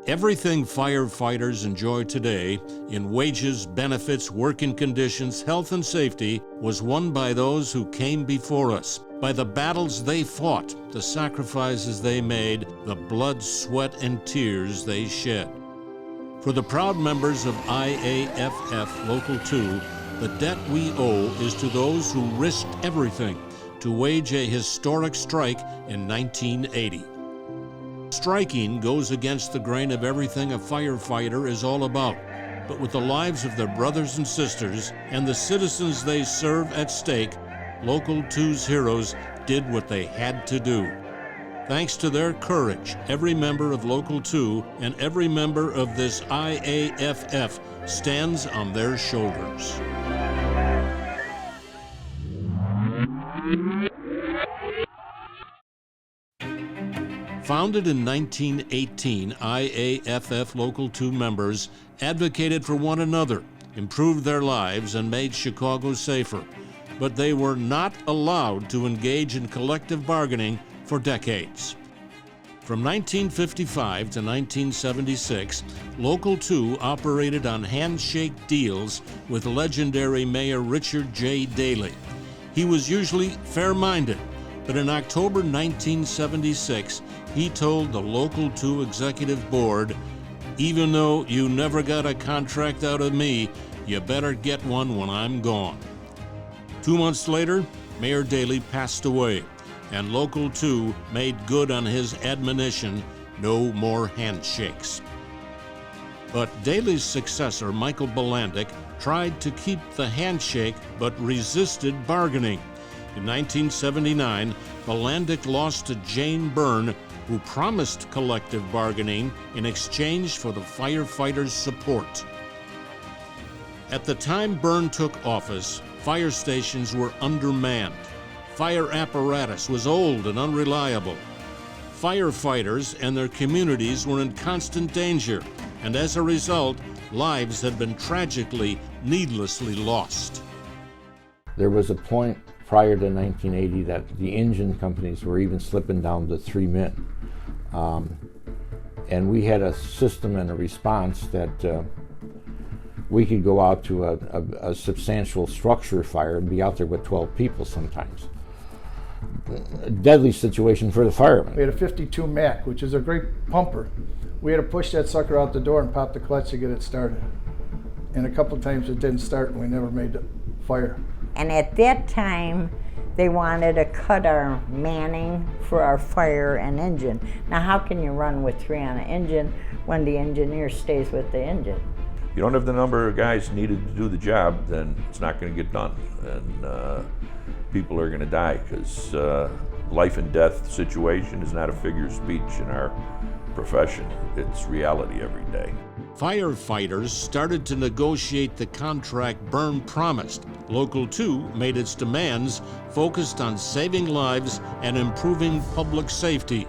Everything firefighters enjoy today in wages, benefits, working conditions, health, and safety was won by those who came before us, by the battles they fought, the sacrifices they made, the blood, sweat, and tears they shed. For the proud members of IAFF Local 2, the debt we owe is to those who risked everything to wage a historic strike in 1980. Striking goes against the grain of everything a firefighter is all about, but with the lives of their brothers and sisters and the citizens they serve at stake, Local 2's heroes did what they had to do. Thanks to their courage, every member of Local 2 and every member of this IAFF stands on their shoulders. Founded in 1918, IAFF Local 2 members advocated for one another, improved their lives, and made Chicago safer. But they were not allowed to engage in collective bargaining for decades. From 1955 to 1976, Local 2 operated on handshake deals with legendary Mayor Richard J. Daley. He was usually fair-minded, but in October 1976, he told the Local 2 Executive Board, "Even though you never got a contract out of me, you better get one when I'm gone." 2 months later, Mayor Daley passed away, and Local 2 made good on his admonition, no more handshakes. But Daley's successor, Michael Balandic, tried to keep the handshake but resisted bargaining. In 1979, Balandic lost to Jane Byrne, who promised collective bargaining in exchange for the firefighters' support. At the time Byrne took office, fire stations were undermanned. Fire apparatus was old and unreliable. Firefighters and their communities were in constant danger, and as a result, lives had been tragically, needlessly lost. There was a point prior to 1980 that the engine companies were even slipping down to 3 men. And we had a system and a response that we could go out to a substantial structure fire and be out there with 12 people sometimes. A deadly situation for the firemen. We had a 52 Mac, which is a great pumper. We had to push that sucker out the door and pop the clutch to get it started. And a couple of times it didn't start and we never made the fire. And at that time, they wanted to cut our manning for our fire and engine. Now, how can you run with 3 on an engine when the engineer stays with the engine? You don't have the number of guys needed to do the job, then it's not going to get done. And people are going to die because life and death situation is not a figure of speech in our profession. It's reality every day. Firefighters started to negotiate the contract Byrne promised. Local 2 made its demands focused on saving lives and improving public safety.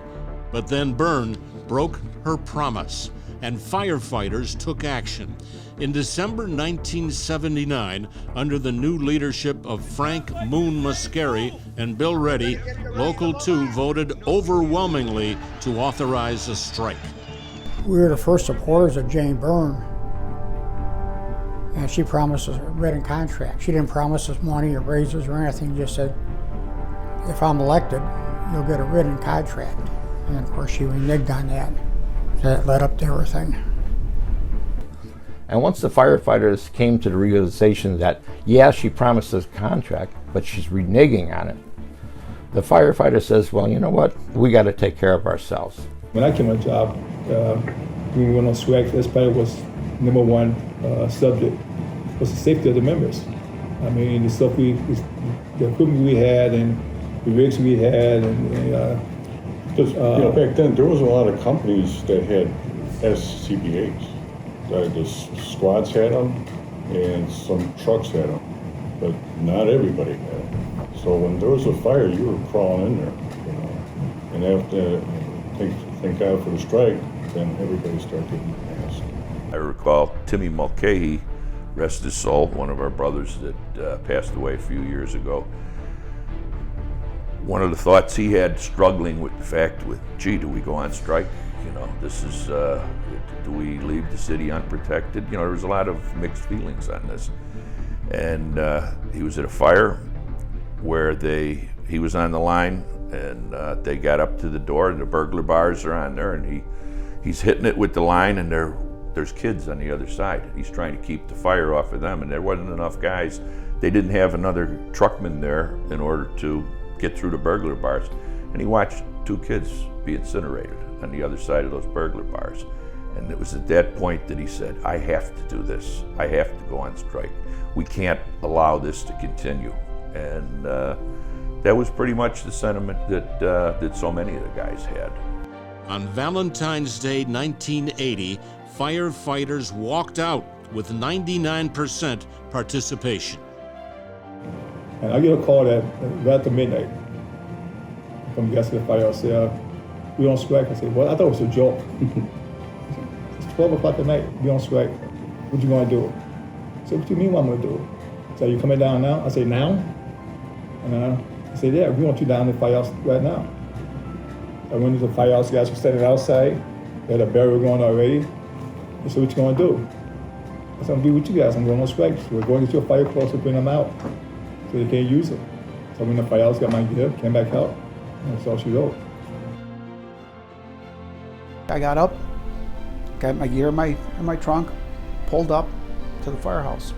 But then Byrne broke her promise, and firefighters took action. In December 1979, under the new leadership of Frank Moon Muscari and Bill Reddy, Local 2 voted overwhelmingly to authorize a strike. We were the first supporters of Jane Byrne, and she promised us a written contract. She didn't promise us money or raises or anything, just said, if I'm elected, you'll get a written contract. And of course she reneged on that. So that led up to everything. And once the firefighters came to the realization that, yeah, she promised us a contract, but she's reneging on it, the firefighter says, well, you know what, we got to take care of ourselves. When I came on job, we went on strike. That's probably was number one subject, was the safety of the members. I mean, the stuff the equipment we had and the rigs we had, and back then there was a lot of companies that had SCBAs. The squads had them, and some trucks had them, but not everybody had them. So when there was a fire, you were crawling in there, and after thank God for the strike, then everybody started getting asked. I recall Timmy Mulcahy, rest his soul, one of our brothers that passed away a few years ago. One of the thoughts he had struggling with the fact gee, do we go on strike? You know, this is, do we leave the city unprotected? You know, there was a lot of mixed feelings on this. And he was at a fire where he was on the line, and they got up to the door, and the burglar bars are on there, and he's hitting it with the line, and there's kids on the other side. He's trying to keep the fire off of them, and there wasn't enough guys. They didn't have another truckman there in order to get through the burglar bars. And he watched 2 kids be incinerated on the other side of those burglar bars. And it was at that point that he said, I have to do this. I have to go on strike. We can't allow this to continue. And that was pretty much the sentiment that so many of the guys had. On Valentine's Day 1980, firefighters walked out with 99% participation. And I get a call right after midnight from the guys at the fire. I say, we on strike. I said, well, I thought it was a joke. It's 12 o'clock at night, we on strike. What you gonna do? I said, what do you mean what I'm gonna do? So you coming down now? I say, now? And I said, yeah, we want you down in the firehouse right now. I went to the firehouse, guys were standing outside. They had a barrel going already. They said, what you gonna do? I said, I'm gonna be with you guys, I'm going on strike. So we're going to your fire close to bring them out so they can't use it. So when the firehouse got my gear, came back out, and that's all she wrote. I got up, got my gear in my trunk, pulled up to the firehouse.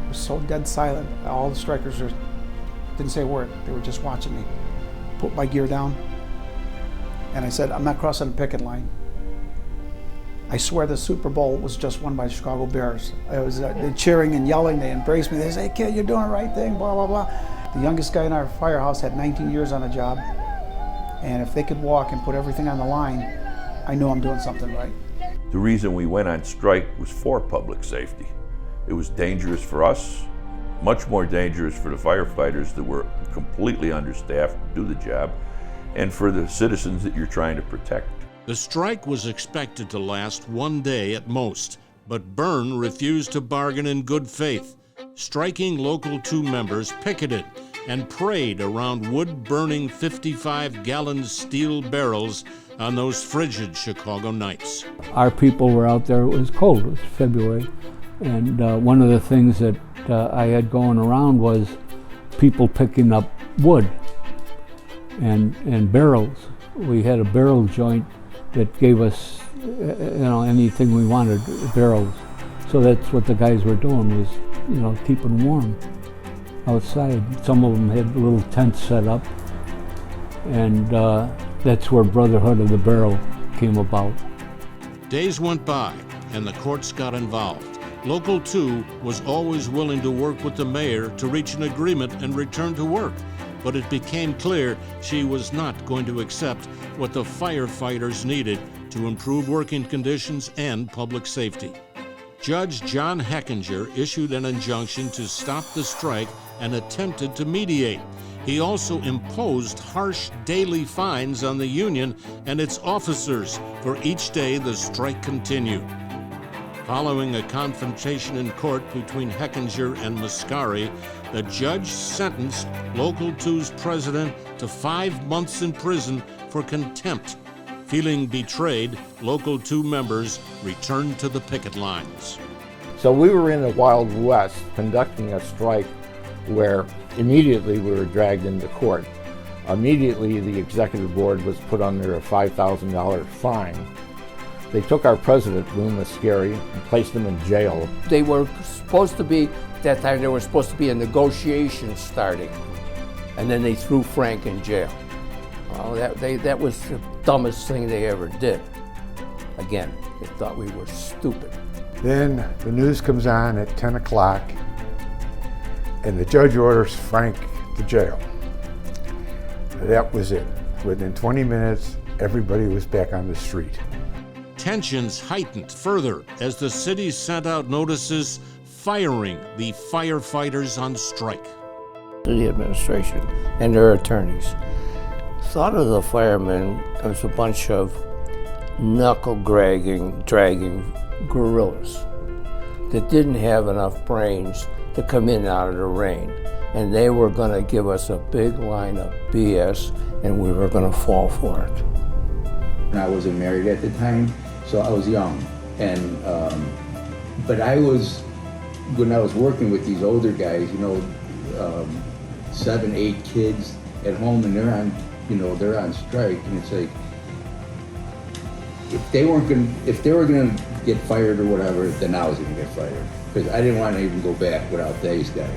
It was so dead silent. All the strikers didn't say a word. They were just watching me. Put my gear down, and I said, I'm not crossing the picket line. I swear the Super Bowl was just won by the Chicago Bears. I was they cheering and yelling, they embraced me. They say, hey kid, you're doing the right thing, blah, blah, blah. The youngest guy in our firehouse had 19 years on the job, and if they could walk and put everything on the line, I knew I'm doing something right. The reason we went on strike was for public safety. It was dangerous for us, much more dangerous for the firefighters that were completely understaffed to do the job, and for the citizens that you're trying to protect. The strike was expected to last 1 day at most, but Byrne refused to bargain in good faith. Striking Local 2 members picketed and prayed around wood-burning 55-gallon steel barrels on those frigid Chicago nights. Our people were out there. It was cold. It was February. And one of the things that I had going around was people picking up wood and barrels. We had a barrel joint that gave us, anything we wanted, barrels. So that's what the guys were doing, was, keeping warm outside. Some of them had little tents set up, and that's where Brotherhood of the Barrel came about. Days went by, and the courts got involved. Local 2 was always willing to work with the mayor to reach an agreement and return to work, but it became clear she was not going to accept what the firefighters needed to improve working conditions and public safety. Judge John Heckinger issued an injunction to stop the strike and attempted to mediate. He also imposed harsh daily fines on the union and its officers for each day the strike continued. Following a confrontation in court between Heckinger and Mascari, the judge sentenced Local 2's president to 5 months in prison for contempt. Feeling betrayed, Local 2 members returned to the picket lines. So we were in the Wild West conducting a strike where immediately we were dragged into court. Immediately the executive board was put under a $5,000 fine. They took our president, Lou Mascari, and placed him in jail. They were supposed to be, at that time, there was supposed to be a negotiation starting. And then they threw Frank in jail. Well, that was the dumbest thing they ever did. Again, they thought we were stupid. Then the news comes on at 10 o'clock, and the judge orders Frank to jail. That was it. Within 20 minutes, everybody was back on the street. Tensions heightened further as the city sent out notices firing the firefighters on strike. The administration and their attorneys thought of the firemen as a bunch of knuckle-dragging guerrillas that didn't have enough brains to come in out of the rain. And they were going to give us a big line of BS, and we were going to fall for it. And I wasn't married at the time, so I was young. And but when I was working with these older guys, 7, 8 kids at home, and they're on strike, and it's like, if they were gonna get fired or whatever, then I was gonna get fired, because I didn't want to even go back without these guys.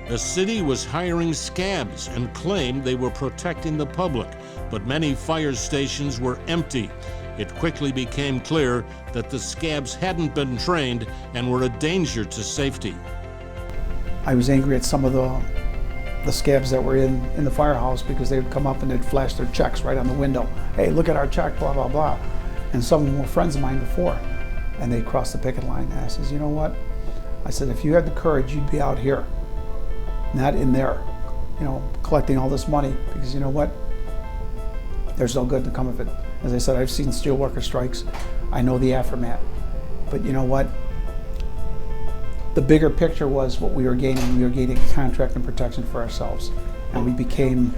The city was hiring scabs and claimed they were protecting the public, but many fire stations were empty. It quickly became clear that the scabs hadn't been trained and were a danger to safety. I was angry at some of the scabs that were in the firehouse, because they would come up and they'd flash their checks right on the window. Hey, look at our check, blah, blah, blah. And some of them were friends of mine before, and they'd cross the picket line. And I says, you know what? I said, if you had the courage, you'd be out here, not in there, collecting all this money, because you know what? There's no good to come of it. As I said, I've seen steelworker strikes. I know the aftermath. But you know what? The bigger picture was what we were gaining. We were gaining contract and protection for ourselves. And we became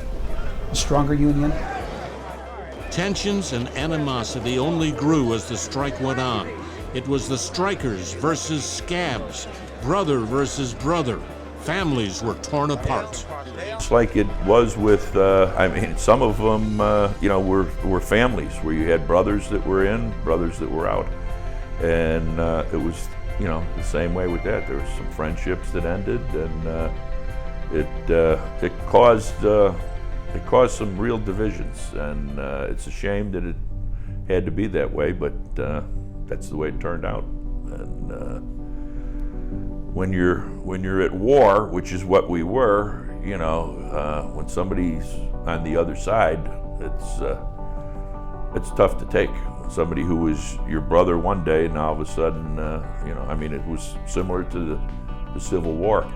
a stronger union. Tensions and animosity only grew as the strike went on. It was the strikers versus scabs, brother versus brother. Families were torn apart. It's like it was with, some of them, were families where you had brothers that were in, brothers that were out. And it was, the same way with that. There were some friendships that ended, and it caused some real divisions. And it's a shame that it had to be that way, but that's the way it turned out. And when you're at war, which is what we were, when somebody's on the other side, it's tough to take. Somebody who was your brother one day, and all of a sudden, it was similar to the Civil War.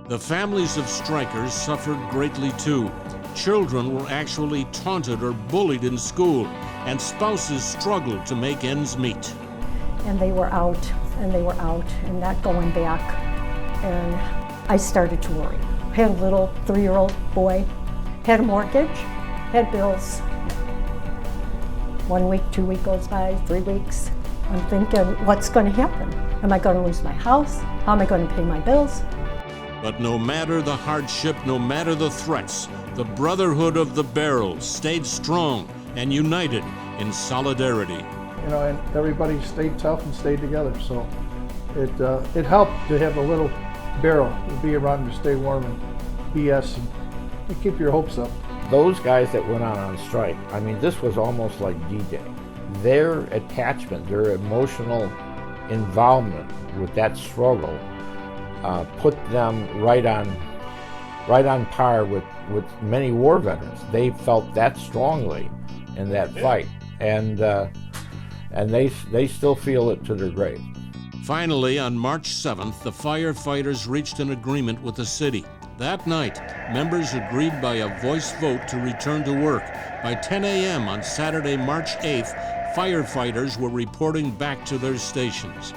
The families of strikers suffered greatly too. Children were actually taunted or bullied in school, and spouses struggled to make ends meet. And they were out, and not going back. And I started to worry. I had a little 3-year-old boy, had a mortgage, had bills. 1 week, 2 weeks goes by, 3 weeks. I'm thinking, what's going to happen? Am I going to lose my house? How am I going to pay my bills? But no matter the hardship, no matter the threats, the Brotherhood of the Barrels stayed strong and united in solidarity. And everybody stayed tough and stayed together. So it helped to have a little barrel to be around to stay warm and BS and keep your hopes up. Those guys that went on strike, this was almost like D-Day. Their attachment, their emotional involvement with that struggle put them right on par with many war veterans. They felt that strongly in that fight, and they still feel it to their grave. Finally, on March 7th, the firefighters reached an agreement with the city. That night, members agreed by a voice vote to return to work. By 10 a.m. on Saturday, March 8th, firefighters were reporting back to their stations.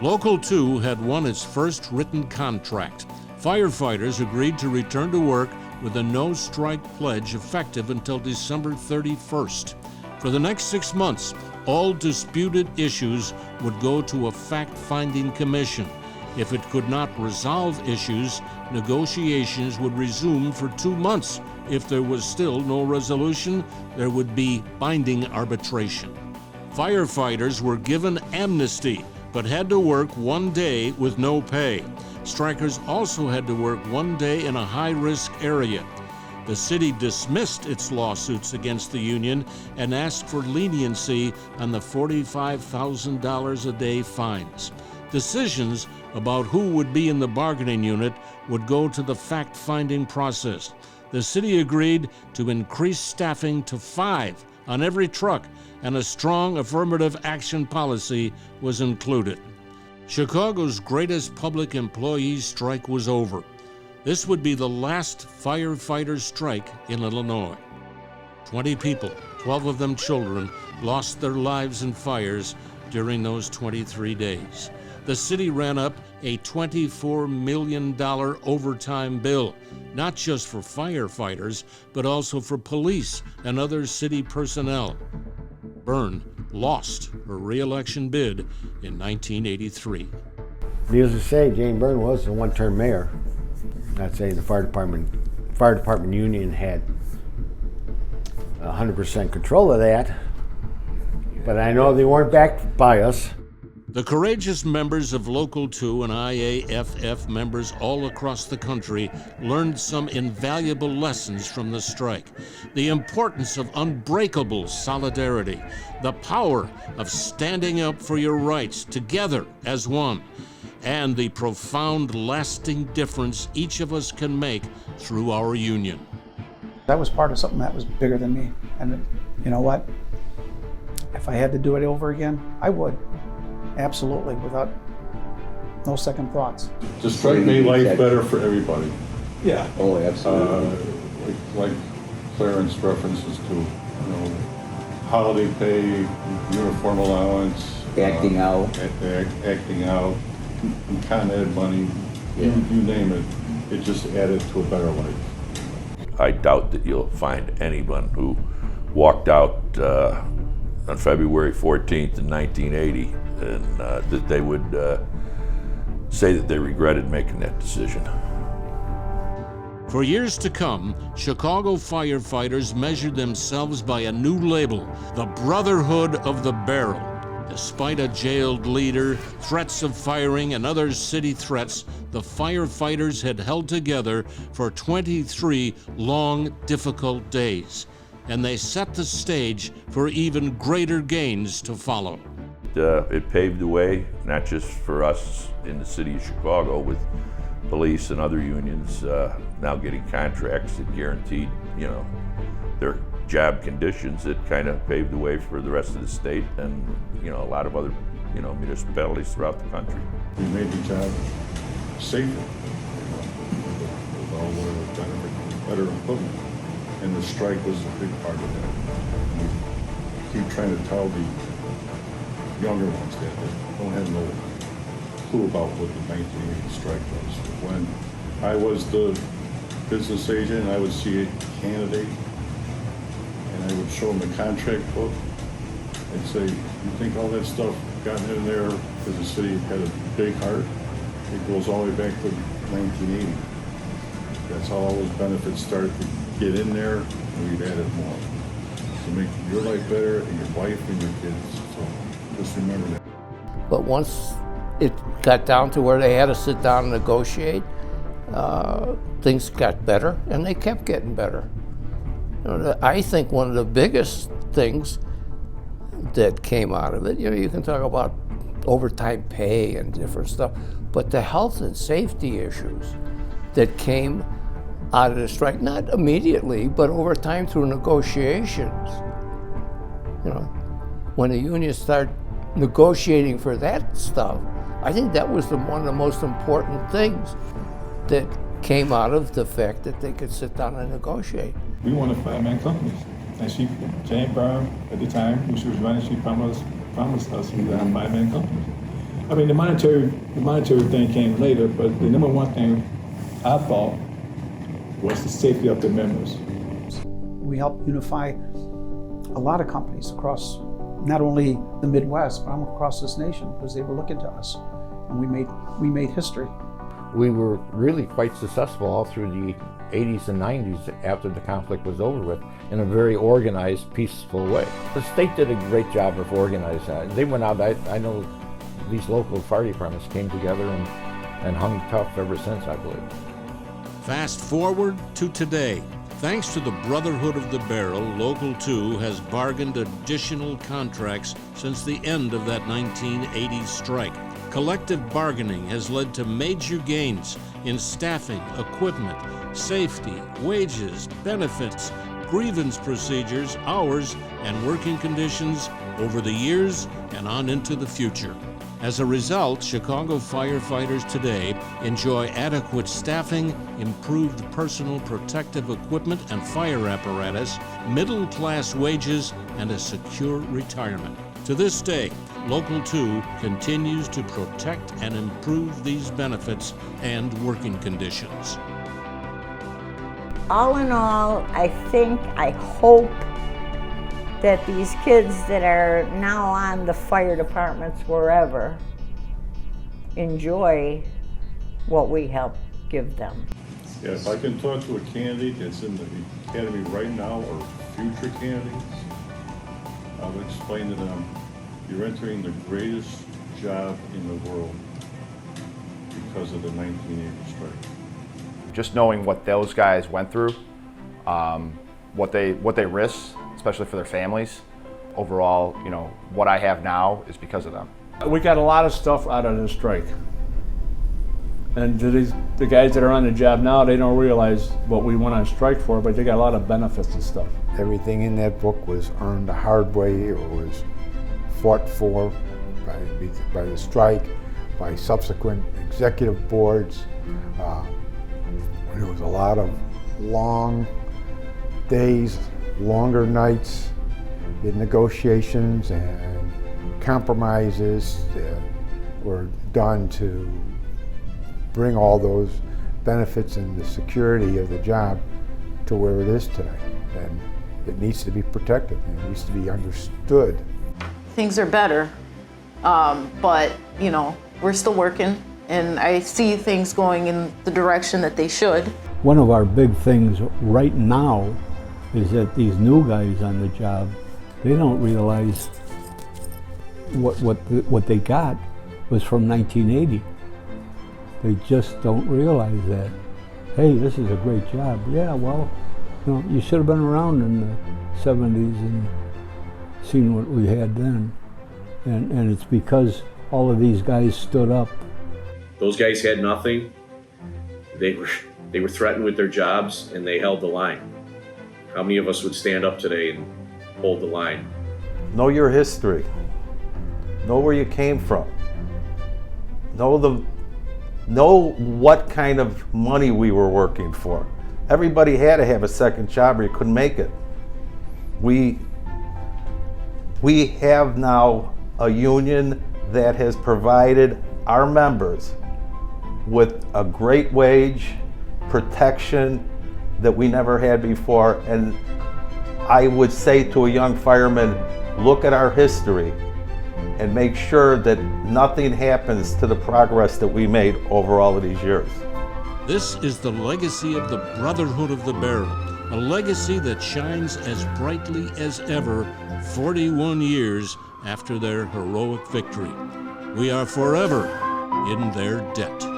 Local 2 had won its first written contract. Firefighters agreed to return to work with a no-strike pledge effective until December 31st. For the next 6 months, all disputed issues would go to a fact-finding commission. If it could not resolve issues, negotiations would resume for 2 months. If there was still no resolution, there would be binding arbitration. Firefighters were given amnesty, but had to work 1 day with no pay. Strikers also had to work 1 day in a high-risk area. The city dismissed its lawsuits against the union and asked for leniency on the $45,000 a day fines. Decisions about who would be in the bargaining unit would go to the fact-finding process. The city agreed to increase staffing to 5 on every truck, and a strong affirmative action policy was included. Chicago's greatest public employees strike was over. This would be the last firefighter strike in Illinois. 20 people, 12 of them children, lost their lives in fires during those 23 days. The city ran up a $24 million overtime bill, not just for firefighters, but also for police and other city personnel. Byrne lost her re-election bid in 1983. Needless to say, Jane Byrne was a one-term mayor. I'd say the fire department union had 100% control of that, but I know they weren't backed by us. The courageous members of Local 2 and IAFF members all across the country learned some invaluable lessons from the strike. The importance of unbreakable solidarity, the power of standing up for your rights together as one, and the profound, lasting difference each of us can make through our union. That was part of something that was bigger than me. And you know what? If I had to do it over again, I would. Absolutely, without no second thoughts. The strike made life better for everybody. Yeah. Oh, absolutely. Like Clarence references to, you know, holiday pay, uniform allowance, Acting out. acting out, Con Ed money, you name it. It just added to a better life. I doubt that you'll find anyone who walked out on February 14th in 1980 and that they would say that they regretted making that decision. For years to come, Chicago firefighters measured themselves by a new label, the Brotherhood of the Barrel. Despite a jailed leader, threats of firing, and other city threats, the firefighters had held together for 23 long, difficult days, and they set the stage for even greater gains to follow. It paved the way, not just for us in the city of Chicago, with police and other unions now getting contracts that guaranteed, you know, their job conditions. That kind of paved the way for the rest of the state and, you know, a lot of other, you know, municipalities throughout the country. We made the job safer, with all the better equipment, and the strike was a big part of that. We keep trying to tell the younger ones that don't have no clue about what the 1980 strike was. When I was the business agent, I would see a candidate and I would show them the contract book and say, you think all that stuff got in there because the city had a big heart? It goes all the way back to 1980. That's how all those benefits started to get in there, and we've added more to make your life better and your wife and your kids. So just remember that. But once it got down to where they had to sit down and negotiate, things got better, and they kept getting better. You know, I think one of the biggest things that came out of it, you know, you can talk about overtime pay and different stuff, but the health and safety issues that came out of the strike, not immediately, but over time through negotiations. You know, when the unions start negotiating for that stuff, I think that was one of the most important things that came out of the fact that they could sit down and negotiate. We wanted five-man companies. And Jane Byrne, at the time, when she was running, she promised us we would have five-man companies. I mean, the monetary thing came later, but the number one thing I thought was the safety of the members. We helped unify a lot of companies across not only the Midwest, but across this nation, because they were looking to us, and we made history. We were really quite successful all through the 80s and 90s after the conflict was over with, in a very organized, peaceful way. The state did a great job of organizing that. They went out, I know these local fire departments came together and hung tough ever since, I believe. Fast forward to today. Thanks to the Brotherhood of the Barrel, Local 2 has bargained additional contracts since the end of that 1980 strike. Collective bargaining has led to major gains in staffing, equipment, safety, wages, benefits, grievance procedures, hours, and working conditions over the years and on into the future. As a result, Chicago firefighters today enjoy adequate staffing, improved personal protective equipment and fire apparatus, middle-class wages, and a secure retirement. To this day, Local 2 continues to protect and improve these benefits and working conditions. All in all, I hope that these kids that are now on the fire departments wherever enjoy what we help give them. Yeah, if I can talk to a candidate that's in the academy right now or future candidates, I would explain to them, you're entering the greatest job in the world because of the 1980 strike. Just knowing what those guys went through, what they risked, especially for their families. Overall, you know, what I have now is because of them. We got a lot of stuff out of the strike. And to the guys that are on the job now, they don't realize what we went on strike for, but they got a lot of benefits and stuff. Everything in that book was earned the hard way or was fought for by the strike, by subsequent executive boards. There was a lot of long days, longer nights in negotiations and compromises that were done to bring all those benefits and the security of the job to where it is today. And it needs to be protected, and it needs to be understood. Things are better, but you know, we're still working, and I see things going in the direction that they should. One of our big things right now is that these new guys on the job, they don't realize what they got was from 1980. They just don't realize that. Hey, this is a great job. Yeah, well, you know, you should have been around in the 70s and seen what we had then. And it's because all of these guys stood up. Those guys had nothing. They were threatened with their jobs, and they held the line. How many of us would stand up today and hold the line? Know your history. Know where you came from. Know what kind of money we were working for. Everybody had to have a second job or you couldn't make it. We have now a union that has provided our members with a great wage, protection that we never had before. And I would say to a young fireman, look at our history and make sure that nothing happens to the progress that we made over all of these years. This is the legacy of the Brotherhood of the Barrel, a legacy that shines as brightly as ever 41 years after their heroic victory. We are forever in their debt.